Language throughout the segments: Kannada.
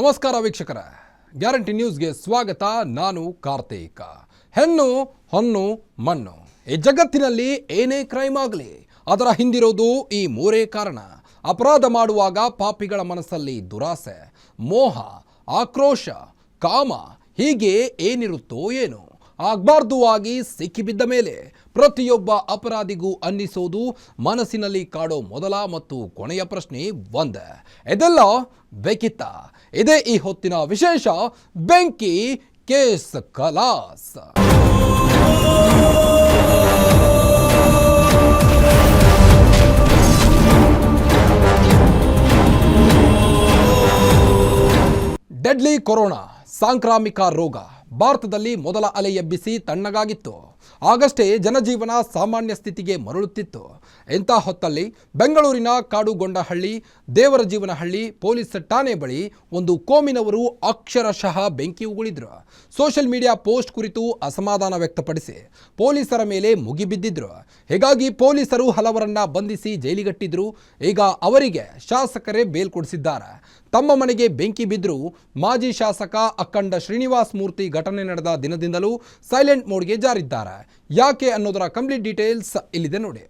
ನಮಸ್ಕಾರ ವೀಕ್ಷಕರೇ, ಗ್ಯಾರಂಟಿ ನ್ಯೂಸ್ಗೆ ಸ್ವಾಗತ. ನಾನು ಕಾರ್ತಿಕ್. ಹೆಣ್ಣು ಹೊನ್ನು ಮಣ್ಣು, ಈ ಜಗತ್ತಿನಲ್ಲಿ ಏನೇ ಕ್ರೈಮ್ ಆಗಲಿ ಅದರ ಹಿಂದಿರೋದು ಈ ಮೂರೇ ಕಾರಣ. ಅಪರಾಧ ಮಾಡುವಾಗ ಪಾಪಿಗಳ ಮನಸ್ಸಲ್ಲಿ ದುರಾಸೆ, ಮೋಹ, ಆಕ್ರೋಶ, ಕಾಮ, ಹೀಗೆ ಏನಿರುತ್ತೋ ಏನೋ. ಆಗಬಾರ್ದು ಆಗಿ ಸಿಕ್ಕಿಬಿದ್ದ ಮೇಲೆ ಪ್ರತಿಯೊಬ್ಬ ಅಪರಾಧಿಗೂ ಅನ್ನಿಸೋದು ಮನಸ್ಸಿನಲ್ಲಿ ಕಾಡೋ ಮೊದಲ ಮತ್ತು ಕೊನೆಯ ಪ್ರಶ್ನೆ ಒಂದೇ, ಇದೆಲ್ಲ ಬೇಕಿತ್ತ? ಇದೇ ಈ ಹೊತ್ತಿನ ವಿಶೇಷ ಬೆಂಕಿ ಕೇಸ್ ಖಲಾಸ್. ಡೆಡ್ಲಿ ಕೊರೋನಾ ಸಾಂಕ್ರಾಮಿಕ ರೋಗ ಭಾರತದಲ್ಲಿ ಮೊದಲ ಅಲೆ ಎಬ್ಬಿಸಿ ತಣ್ಣಗಾಗಿತ್ತು. ಆಗಷ್ಟೇ ಜನಜೀವನ ಸಾಮಾನ್ಯ ಸ್ಥಿತಿಗೆ ಮರಳುತ್ತಿತ್ತು. ಇಂಥ ಹೊತ್ತಲ್ಲಿ ಬೆಂಗಳೂರಿನ ಕಾಡುಗೊಂಡಹಳ್ಳಿ ದೇವರಜೀವನಹಳ್ಳಿ ಪೊಲೀಸ್ ಠಾಣೆ ಬಳಿ ಒಂದು ಕೋಮಿನವರು ಅಕ್ಷರಶಃ ಬೆಂಕಿ ಉಗುಳಿದ್ರು. ಸೋಷಿಯಲ್ ಮೀಡಿಯಾ ಪೋಸ್ಟ್ ಕುರಿತು ಅಸಮಾಧಾನ ವ್ಯಕ್ತಪಡಿಸಿ ಪೊಲೀಸರ ಮೇಲೆ ಮುಗಿಬಿದ್ದಿದ್ರು. ಹೀಗಾಗಿ ಪೊಲೀಸರು ಹಲವರನ್ನ ಬಂಧಿಸಿ ಜೈಲಿಗಟ್ಟಿದ್ರು. ಈಗ ಅವರಿಗೆ ಶಾಸಕರೇ ಬೇಲ್ ಕೊಡಿಸಿದ್ದಾರೆ. ತಮ್ಮ ಮನೆಗೆ ಬೆಂಕಿ ಬಿದ್ದರೂ ಮಾಜಿ ಶಾಸಕ ಅಖಂಡ ಶ್ರೀನಿವಾಸ್ ಮೂರ್ತಿ ಘಟನೆ ನಡೆದ ದಿನದಿಂದಲೂ ಸೈಲೆಂಟ್ ಮೋಡ್ಗೆ ಜಾರಿದ್ದಾರೆ. ಯಾಕೆ ಅನ್ನೋದರ ಕಂಪ್ಲೀಟ್ ಡೀಟೇಲ್ಸ್ ಇಲ್ಲಿದೆ ನೋಡಿ.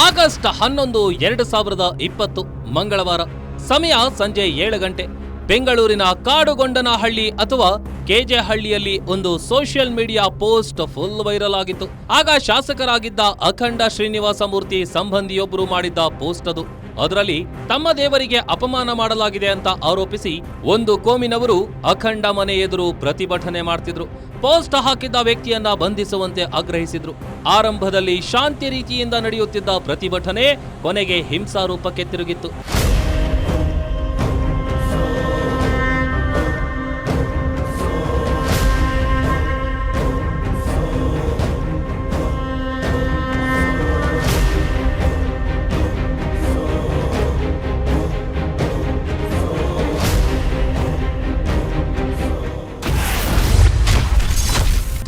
ಆಗಸ್ಟ್ 11, 2020 ಮಂಗಳವಾರ. ಸಮಯ ಸಂಜೆ 7 ಗಂಟೆ. ಬೆಂಗಳೂರಿನ ಕಾಡುಗೊಂಡನಹಳ್ಳಿ ಅಥವಾ ಕೆಜೆಹಳ್ಳಿಯಲ್ಲಿ ಒಂದು social media post full viral ಆಗಿತ್ತು. ಆಗ ಶಾಸಕರಾಗಿದ್ದ ಅಖಂಡ ಶ್ರೀನಿವಾಸ ಮೂರ್ತಿ ಸಂಬಂಧಿಯೊಬ್ಬರು ಮಾಡಿದ್ದ ಪೋಸ್ಟ್ ಅದು. ಅದರಲ್ಲಿ ತಮ್ಮ ದೇವರಿಗೆ ಅಪಮಾನ ಮಾಡಲಾಗಿದೆ ಅಂತ ಆರೋಪಿಸಿ ಒಂದು ಕೋಮಿನವರು ಅಖಂಡ ಮನೆ ಎದುರು ಪ್ರತಿಭಟನೆ ಮಾಡ್ತಿದ್ರು. ಪೋಸ್ಟ್ ಹಾಕಿದ್ದ ವ್ಯಕ್ತಿಯನ್ನ ಬಂಧಿಸುವಂತೆ ಆಗ್ರಹಿಸಿದ್ರು. ಆರಂಭದಲ್ಲಿ ಶಾಂತಿ ರೀತಿಯಿಂದ ನಡೆಯುತ್ತಿದ್ದ ಪ್ರತಿಭಟನೆ ಕೊನೆಗೆ ಹಿಂಸಾರೂಪಕ್ಕೆ ತಿರುಗಿತ್ತು.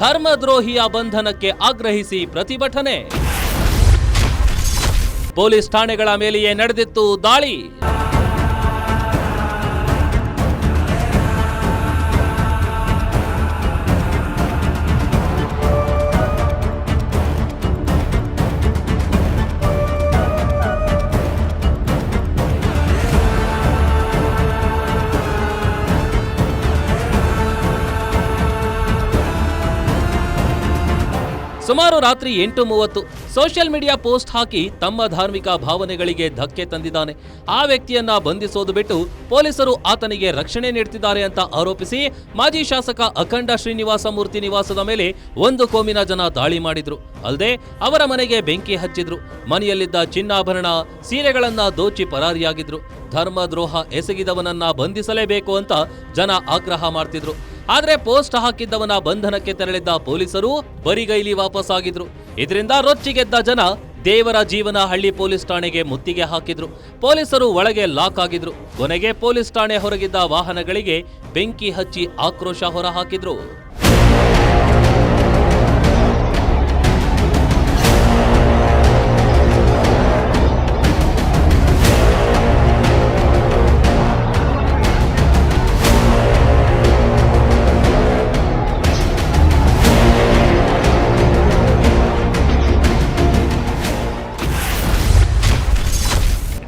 ಧರ್ಮದ್ರೋಹಿಯ ಬಂಧನಕ್ಕೆ ಆಗ್ರಹಿಸಿ ಪ್ರತಿಭಟನೆ. ಪೊಲೀಸ್ ಠಾಣೆಗಳ ಮೇಲೆಯೇ ನಡೆದಿತ್ತು ದಾಳಿ. ಸುಮಾರು ರಾತ್ರಿ 8:30 ಸೋಷಿಯಲ್ ಮೀಡಿಯಾ ಪೋಸ್ಟ್ ಹಾಕಿ ತಮ್ಮ ಧಾರ್ಮಿಕ ಭಾವನೆಗಳಿಗೆ ಧಕ್ಕೆ ತಂದಿದ್ದಾನೆ. ಆ ವ್ಯಕ್ತಿಯನ್ನ ಬಂಧಿಸೋದು ಬಿಟ್ಟು ಪೊಲೀಸರು ಆತನಿಗೆ ರಕ್ಷಣೆ ನೀಡುತ್ತಿದ್ದಾರೆ ಅಂತ ಆರೋಪಿಸಿ ಮಾಜಿ ಶಾಸಕ ಅಖಂಡ ಶ್ರೀನಿವಾಸ ಮೂರ್ತಿ ನಿವಾಸದ ಮೇಲೆ ಒಂದು ಕೋಮಿನ ಜನ ದಾಳಿ ಮಾಡಿದ್ರು. ಅಲ್ಲದೆ ಅವರ ಮನೆಗೆ ಬೆಂಕಿ ಹಚ್ಚಿದ್ರು. ಮನೆಯಲ್ಲಿದ್ದ ಚಿನ್ನಾಭರಣ, ಸೀರೆಗಳನ್ನ ದೋಚಿ ಪರಾರಿಯಾಗಿದ್ರು. ಧರ್ಮದ್ರೋಹ ಎಸಗಿದವನನ್ನ ಬಂಧಿಸಲೇಬೇಕು ಅಂತ ಜನ ಆಗ್ರಹ ಮಾಡ್ತಿದ್ರು. ಆದ್ರೆ ಪೋಸ್ಟ್ ಹಾಕಿದ್ದವನ ಬಂಧನಕ್ಕೆ ತೆರಳಿದ್ದ ಪೊಲೀಸರು ಬರಿಗೈಲಿ ವಾಪಸ್ಸಾಗಿದ್ರು. ಇದರಿಂದ ರೊಚ್ಚಿಗೆದ್ದ ಜನ ದೇವರ ಜೀವನಹಳ್ಳಿ ಪೊಲೀಸ್ ಠಾಣೆಗೆ ಮುತ್ತಿಗೆ ಹಾಕಿದ್ರು. ಪೊಲೀಸರು ಒಳಗೆ ಲಾಕ್ ಆಗಿದ್ರು. ಕೊನೆಗೆ ಪೊಲೀಸ್ ಠಾಣೆ ಹೊರಗಿದ್ದ ವಾಹನಗಳಿಗೆ ಬೆಂಕಿ ಹಚ್ಚಿ ಆಕ್ರೋಶ ಹೊರಹಾಕಿದ್ರು.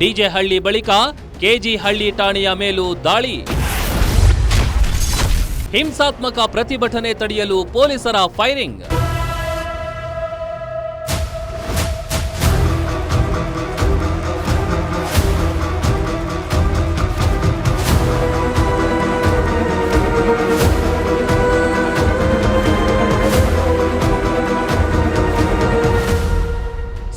ಡಿಜೆ ಹಳ್ಳಿ ಬಳಿಕ ಕೆಜಿ ಹಳ್ಳಿ ಠಾಣೆಯ ಮೇಲೂ ದಾಳಿ. ಹಿಂಸಾತ್ಮಕ ಪ್ರತಿಭಟನೆ ತಡೆಯಲು ಪೊಲೀಸರ ಫೈರಿಂಗ್.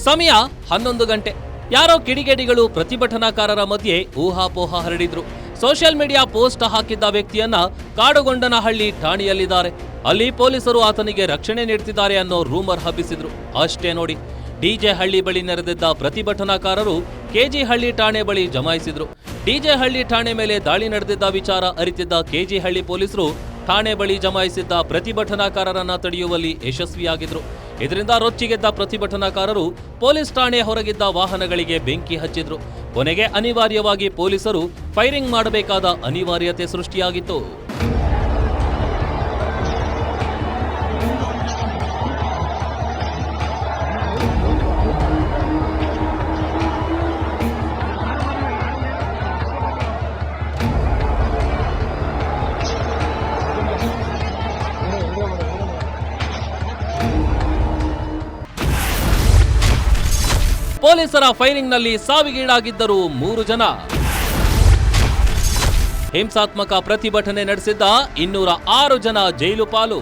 ಸಮಯ 11 ಗಂಟೆ. ಯಾರೋ ಕಿಡಿಗೇಡಿಗಳು ಪ್ರತಿಭಟನಾಕಾರರ ಮಧ್ಯೆ ಊಹಾಪೋಹ ಹರಡಿದ್ರು. ಸೋಷಿಯಲ್ ಮೀಡಿಯಾ ಪೋಸ್ಟ್ ಹಾಕಿದ್ದ ವ್ಯಕ್ತಿಯನ್ನ ಕಾಡುಗೊಂಡನಹಳ್ಳಿ ಠಾಣೆಯಲ್ಲಿದ್ದಾರೆ. ಅಲ್ಲಿ ಪೊಲೀಸರು ಆತನಿಗೆ ರಕ್ಷಣೆ ನೀಡುತ್ತಿದ್ದಾರೆ ಅನ್ನೋ ರೂಮರ್ ಹಬ್ಬಿಸಿದ್ರು. ಅಷ್ಟೇ ನೋಡಿ, ಡಿಜೆ ಹಳ್ಳಿ ಬಳಿ ನೆರೆದಿದ್ದ ಪ್ರತಿಭಟನಾಕಾರರು ಕೆಜಿ ಹಳ್ಳಿ ಠಾಣೆ ಬಳಿ ಜಮಾಯಿಸಿದ್ರು. ಡಿಜೆ ಹಳ್ಳಿ ಠಾಣೆ ಮೇಲೆ ದಾಳಿ ನಡೆದಿದ್ದ ವಿಚಾರ ಅರಿತಿದ್ದ ಕೆಜಿ ಹಳ್ಳಿ ಪೊಲೀಸರು ಠಾಣೆ ಬಳಿ ಜಮಾಯಿಸಿದ್ದ ಪ್ರತಿಭಟನಾಕಾರರನ್ನ ತಡೆಯುವಲ್ಲಿ ಯಶಸ್ವಿಯಾಗಿದ್ರು. ಇದರಿಂದ ರೊಚ್ಚಿಗೆದ್ದ ಪ್ರತಿಭಟನಾಕಾರರು ಪೊಲೀಸ್ ಠಾಣೆ ಹೊರಗಿದ್ದ ವಾಹನಗಳಿಗೆ ಬೆಂಕಿ ಹಚ್ಚಿದ್ರು. ಕೊನೆಗೆ ಅನಿವಾರ್ಯವಾಗಿ ಪೊಲೀಸರು ಫೈರಿಂಗ್ ಮಾಡಬೇಕಾದ ಅನಿವಾರ್ಯತೆ ಸೃಷ್ಟಿಯಾಗಿತ್ತು. ಪೊಲೀಸರ ಫೈರಿಂಗ್ನಲ್ಲಿ ಸಾವಿಗೀಡಾಗಿದ್ದರು 3 ಜನ. ಹಿಂಸಾತ್ಮಕ ಪ್ರತಿಭಟನೆ ನಡೆಸಿದ್ದ 206 ಜನ ಜೈಲು ಪಾಲು.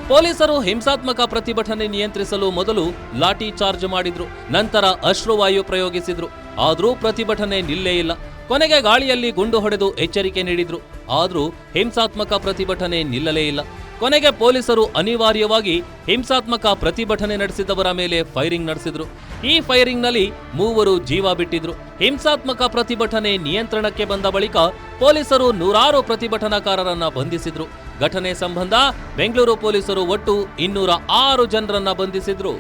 ಪೊಲೀಸರು ಹಿಂಸಾತ್ಮಕ ಪ್ರತಿಭಟನೆ ನಿಯಂತ್ರಿಸಲು ಮೊದಲು ಲಾಠಿ ಚಾರ್ಜ್ ಮಾಡಿದ್ರು. ನಂತರ ಅಶ್ರುವಾಯು ಪ್ರಯೋಗಿಸಿದ್ರು. ಆದರೂ ಪ್ರತಿಭಟನೆ ನಿಲ್ಲೇ ಇಲ್ಲ. ಕೊನೆಗೆ ಗಾಳಿಯಲ್ಲಿ ಗುಂಡು ಹೊಡೆದು ಎಚ್ಚರಿಕೆ ನೀಡಿದ್ರು. ಆದರೂ ಹಿಂಸಾತ್ಮಕ ಪ್ರತಿಭಟನೆ ನಿಲ್ಲಲೇ ಇಲ್ಲ. ಕೊನೆಗೆ ಪೊಲೀಸರು ಅನಿವಾರ್ಯವಾಗಿ ಹಿಂಸಾತ್ಮಕ ಪ್ರತಿಭಟನೆ ನಡೆಸಿದವರ ಮೇಲೆ ಫೈರಿಂಗ್ ನಡೆಸಿದ್ರು. ಈ ಫೈರಿಂಗ್ನಲ್ಲಿ 3 ಜೀವ ಬಿಟ್ಟಿದ್ರು. ಹಿಂಸಾತ್ಮಕ ಪ್ರತಿಭಟನೆ ನಿಯಂತ್ರಣಕ್ಕೆ ಬಂದ ಬಳಿಕ ಪೊಲೀಸರು 100 ಪ್ರತಿಭಟನಾಕಾರರನ್ನ ಬಂಧಿಸಿದ್ರು. ಘಟನೆ ಸಂಬಂಧ ಬೆಂಗಳೂರು ಪೊಲೀಸರು ಒಟ್ಟು 206 ಜನರನ್ನ ಬಂಧಿಸಿದ್ರು.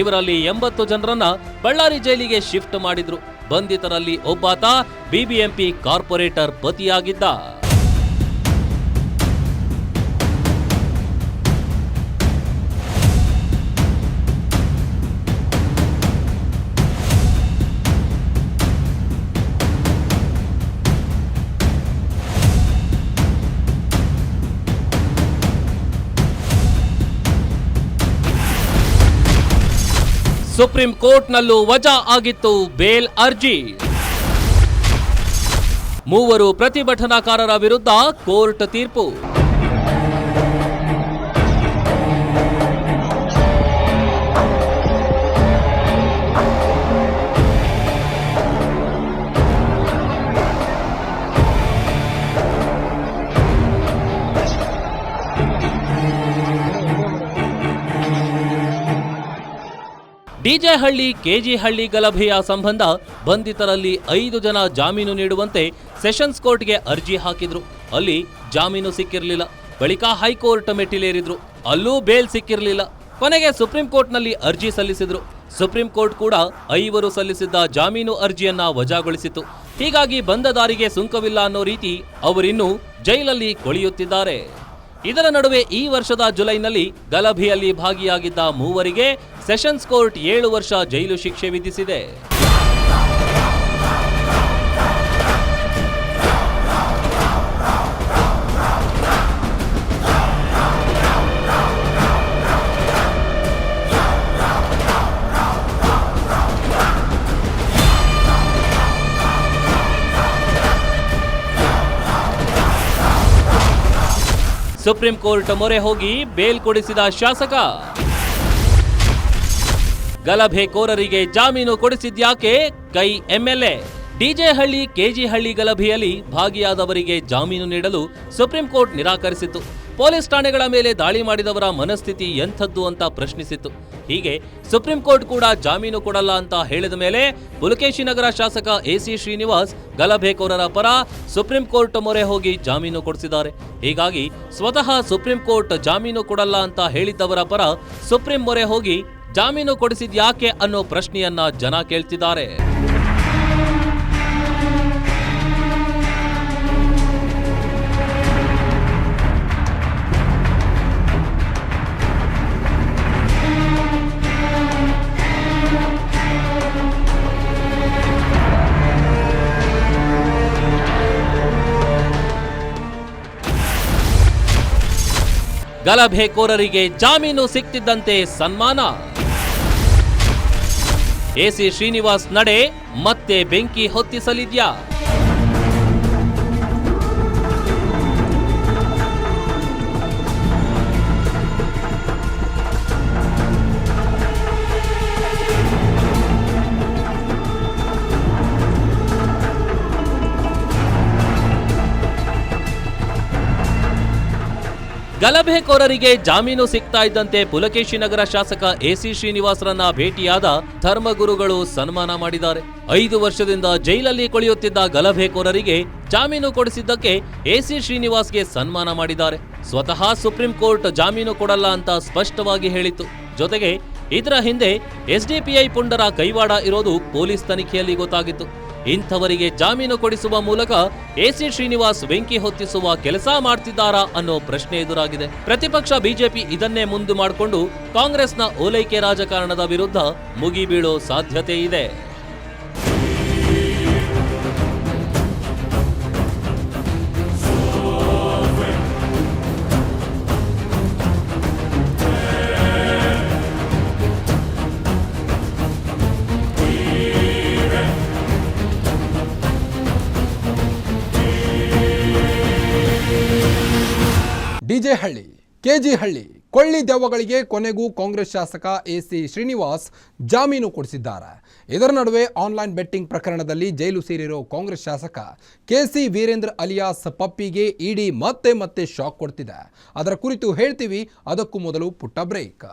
ಇವರಲ್ಲಿ 80 ಜನರನ್ನ ಬಳ್ಳಾರಿ ಜೈಲಿಗೆ ಶಿಫ್ಟ್ ಮಾಡಿದ್ರು. ಬಂಧಿತರಲ್ಲಿ ಒಬ್ಬಾತ ಬಿಬಿಎಂಪಿ ಕಾರ್ಪೊರೇಟರ್ ಪತಿಯಾಗಿದ್ದ. ಸುಪ್ರೀಂ ಕೋರ್ಟ್ನಲ್ಲೂ ವಜಾ ಆಗಿತ್ತು ಬೇಲ್ ಅರ್ಜಿ. 3 ಪ್ರತಿಭಟನಾಕಾರರ ವಿರುದ್ಧ ಕೋರ್ಟ್ ತೀರ್ಪು. ಡಿಜೆ ಹಳ್ಳಿ ಕೆಜಿ ಹಳ್ಳಿ ಗಲಭೆಯ ಸಂಬಂಧ ಬಂಧಿತರಲ್ಲಿ 5 ಜನ ಜಾಮೀನು ನೀಡುವಂತೆ ಸೆಷನ್ಸ್ ಕೋರ್ಟ್ಗೆ ಅರ್ಜಿ ಹಾಕಿದ್ರು. ಅಲ್ಲಿ ಜಾಮೀನು ಸಿಕ್ಕಿರಲಿಲ್ಲ. ಬಳಿಕ ಹೈಕೋರ್ಟ್ ಮೆಟ್ಟಿಲೇರಿದ್ರು. ಅಲ್ಲೂ ಬೇಲ್ ಸಿಕ್ಕಿರಲಿಲ್ಲ. ಕೊನೆಗೆ ಸುಪ್ರೀಂ ಕೋರ್ಟ್ನಲ್ಲಿ ಅರ್ಜಿ ಸಲ್ಲಿಸಿದ್ರು. ಸುಪ್ರೀಂ ಕೋರ್ಟ್ ಕೂಡ 5 ಸಲ್ಲಿಸಿದ್ದ ಜಾಮೀನು ಅರ್ಜಿಯನ್ನ ವಜಾಗೊಳಿಸಿತು. ಹೀಗಾಗಿ ಬಂದ ದಾರಿಗೆ ಸುಂಕವಿಲ್ಲ ಅನ್ನೋ ರೀತಿ ಅವರಿನ್ನೂ ಜೈಲಲ್ಲಿ ಕೊಳೆಯುತ್ತಿದ್ದಾರೆ. ಇದರ ನಡುವೆ ಈ ವರ್ಷದ ಜುಲೈನಲ್ಲಿ ಗಲಭೆಯಲ್ಲಿ ಭಾಗಿಯಾಗಿದ್ದ 3 ಸೆಷನ್ಸ್ ಕೋರ್ಟ್ 7 ವರ್ಷ ಜೈಲು ಶಿಕ್ಷೆ ವಿಧಿಸಿದೆ. ಸುಪ್ರೀಂ ಕೋರ್ಟ್ ಮೊರೆ ಹೋಗಿ ಬೇಲ್ ಕೊಡಿಸಿದ ಶಾಸಕ. ಗಲಭೆಕೋರರಿಗೆ ಜಾಮೀನು ಕೊಡಿಸಿದ್ಯಾಕೆ ಕೈ ಎಂಎಲ್ಎ. ಡಿಜೆ ಹಳ್ಳಿ ಕೆಜಿ ಹಳ್ಳಿ ಗಲಭೆಯಲ್ಲಿ ಭಾಗಿಯಾದವರಿಗೆ ಜಾಮೀನು ನೀಡಲು ಸುಪ್ರೀಂ ಕೋರ್ಟ್ ನಿರಾಕರಿಸಿತ್ತು. ಪೊಲೀಸ್ ಠಾಣೆಗಳ ಮೇಲೆ ದಾಳಿ ಮಾಡಿದವರ ಮನಸ್ಥಿತಿ ಎಂಥದ್ದು ಅಂತ ಪ್ರಶ್ನಿಸಿತ್ತು. ಹೀಗೆ ಸುಪ್ರೀಂ ಕೋರ್ಟ್ ಕೂಡ ಜಾಮೀನು ಕೊಡಲ್ಲ ಅಂತ ಹೇಳಿದ ಮೇಲೆ ಪುಲಕೇಶಿ ನಗರ ಶಾಸಕ ಎಸಿ ಶ್ರೀನಿವಾಸ್ ಗಲಭೆಕೋರರ ಪರ ಸುಪ್ರೀಂ ಕೋರ್ಟ್ ಮೊರೆ ಹೋಗಿ ಜಾಮೀನು ಕೊಡಿಸಿದ್ದಾರೆ. ಹೀಗಾಗಿ ಸ್ವತಃ ಸುಪ್ರೀಂ ಕೋರ್ಟ್ ಜಾಮೀನು ಕೊಡಲ್ಲ ಅಂತ ಹೇಳಿದ್ದವರ ಪರ ಸುಪ್ರೀಂ ಮೊರೆ ಹೋಗಿ ಜಾಮೀನು ಕೊಡಿಸಿದ್ಯಾಕೆ ಅನ್ನೋ ಪ್ರಶ್ನೆಯನ್ನ ಜನ ಕೇಳ್ತಿದ್ದಾರೆ. ಗಲಭೆಕೋರರಿಗೆ ಜಾಮೀನು ಸಿಕ್ತಿದ್ದಂತೆ ಸನ್ಮಾನ. ಎಸಿ ಶ್ರೀನಿವಾಸ್ ನಡೆ ಮತ್ತೆ ಬೆಂಕಿ ಹೊತ್ತಿಸಲಿದ್ಯಾ? ಗಲಭೆಕೋರರಿಗೆ ಜಾಮೀನು ಸಿಗ್ತಾ ಇದ್ದಂತೆ ಪುಲಕೇಶಿ ನಗರ ಶಾಸಕ ಎಸಿ ಶ್ರೀನಿವಾಸರನ್ನ ಭೇಟಿಯಾದ ಧರ್ಮಗುರುಗಳು ಸನ್ಮಾನ ಮಾಡಿದ್ದಾರೆ. 5 ವರ್ಷದಿಂದ ಜೈಲಲ್ಲಿ ಕೊಳೆಯುತ್ತಿದ್ದ ಗಲಭೆಕೋರರಿಗೆ ಜಾಮೀನು ಕೊಡಿಸಿದ್ದಕ್ಕೆ ಎಸಿ ಶ್ರೀನಿವಾಸ್ಗೆ ಸನ್ಮಾನ ಮಾಡಿದ್ದಾರೆ. ಸ್ವತಃ ಸುಪ್ರೀಂ ಕೋರ್ಟ್ ಜಾಮೀನು ಕೊಡಲ್ಲ ಅಂತ ಸ್ಪಷ್ಟವಾಗಿ ಹೇಳಿತ್ತು. ಜೊತೆಗೆ ಇದರ ಹಿಂದೆ ಎಸ್ಡಿಪಿಐ ಪುಂಡರ ಕೈವಾಡ ಇರೋದು ಪೊಲೀಸ್ ತನಿಖೆಯಲ್ಲಿ ಗೊತ್ತಾಗಿತ್ತು. ಇಂಥವರಿಗೆ ಜಾಮೀನು ಕೊಡಿಸುವ ಮೂಲಕ ಎಸಿ ಶ್ರೀನಿವಾಸ್ ಬೆಂಕಿ ಹೊತ್ತಿಸುವ ಕೆಲಸ ಮಾಡ್ತಿದ್ದಾರಾ ಅನ್ನೋ ಪ್ರಶ್ನೆ ಎದುರಾಗಿದೆ. ಪ್ರತಿಪಕ್ಷ ಬಿಜೆಪಿ ಇದನ್ನೇ ಮುಂದು ಮಾಡಿಕೊಂಡು ಕಾಂಗ್ರೆಸ್ನ ಓಲೈಕೆ ರಾಜಕಾರಣದ ವಿರುದ್ಧ ಮುಗಿಬೀಳೋ ಸಾಧ್ಯತೆ ಇದೆ. ಡಿಜೆ ಹಳ್ಳಿ, ಕೆಜಿ ಹಳ್ಳಿ, ಕೊಳ್ಳಿ ದೆವ್ವಗಳಿಗೆ ಕೊನೆಗೂ ಕಾಂಗ್ರೆಸ್ ಶಾಸಕ ಎಸಿ ಶ್ರೀನಿವಾಸ್ ಜಾಮೀನು ಕೊಡಿಸಿದ್ದಾರೆ. ಇದರ ನಡುವೆ ಆನ್ಲೈನ್ ಬೆಟ್ಟಿಂಗ್ ಪ್ರಕರಣದಲ್ಲಿ ಜೈಲು ಸೇರಿರೋ ಕಾಂಗ್ರೆಸ್ ಶಾಸಕ ಕೆಸಿ ವೀರೇಂದ್ರ ಅಲಿಯಾಸ್ ಪಪ್ಪಿಗೆ ಇಡಿ ಮತ್ತೆ ಶಾಕ್ ಕೊಡ್ತಿದೆ. ಅದರ ಕುರಿತು ಹೇಳ್ತೀವಿ. ಅದಕ್ಕೂ ಮೊದಲು ಪುಟ್ಟ ಬ್ರೇಕ್.